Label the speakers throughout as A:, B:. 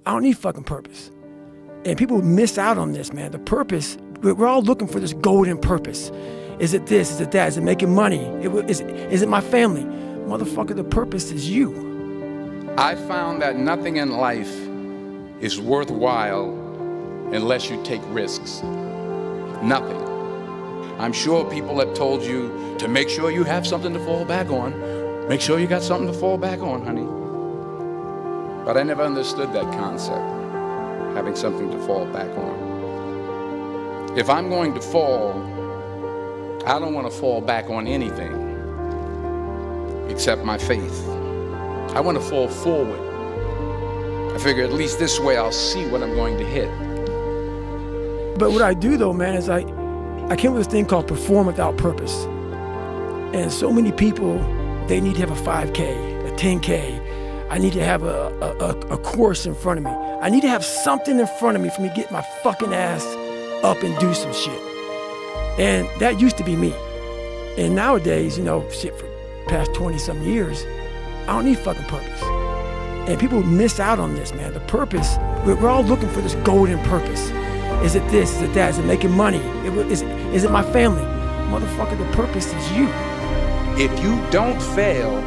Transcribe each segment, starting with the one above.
A: I don't need fucking purpose. And people miss out on this, man. The purpose, we're all looking for this golden purpose. Is it this? Is it that? Is it making money? Is it my family? Motherfucker, the purpose is you.
B: I found that nothing in life is worthwhile unless you take risks. Nothing. I'm sure people have told you to make sure you have something to fall back on. Make sure you got something to fall back on, honey. But I never understood that concept, having something to fall back on. If I'm going to fall, I don't want to fall back on anything except my faith. I want to fall forward. I figure at least this way I'll see what I'm going to hit.
A: But what I do though, man, is I came with this thing called perform without purpose. And so many people, they need to have a 5K, a 10K. I need to have a course in front of me. I need to have something in front of me for me to get my fucking ass up and do some shit. And that used to be me. And nowadays, you know, shit, for past 20-something years, I don't need fucking purpose. And people miss out on this, man. The purpose, we're all looking for this golden purpose. Is it this? Is it that? Is it making money? Is it my family? Motherfucker, the purpose is you.
B: If you don't fail,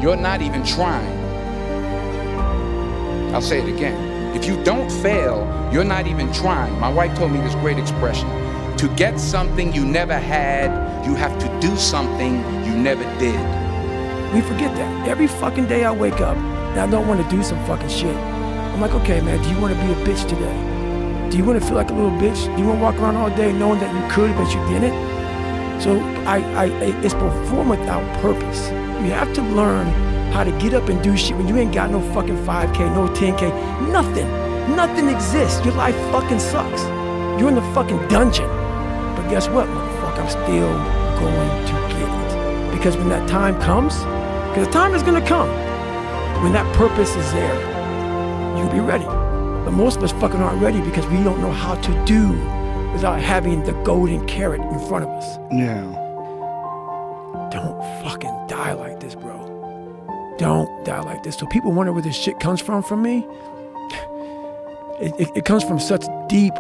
B: you're not even trying. I'll say it again. If you don't fail, you're not even trying. My wife told me this great expression. To get something you never had, you have to do something you never did.
A: We forget that. Every fucking day I wake up and I don't want to do some fucking shit. I'm like, okay, man, do you want to be a bitch today? Do you want to feel like a little bitch? Do you want to walk around all day knowing that you could, but you didn't? So it's perform without purpose. You have to learn how to get up and do shit when you ain't got no fucking 5K, no 10K, nothing. Nothing exists. Your life fucking sucks. You're in the fucking dungeon. But guess what, motherfucker? I'm still going to get it. Because when that time comes, because the time is going to come, when that purpose is there, you'll be ready. But most of us fucking aren't ready because we don't know how to do without having the golden carrot in front of us.
C: Yeah.
A: Don't fucking die like this, bro. Don't die like this. So people wonder where this shit comes from me. It comes from such deep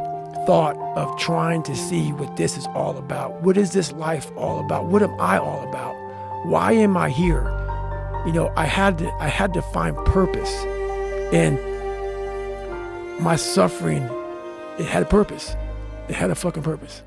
A: thought of trying to see what this is all about. What is this life all about? What am I all about? Why am I here? You know, I had to find purpose. And my suffering, it had a purpose. It had a fucking purpose.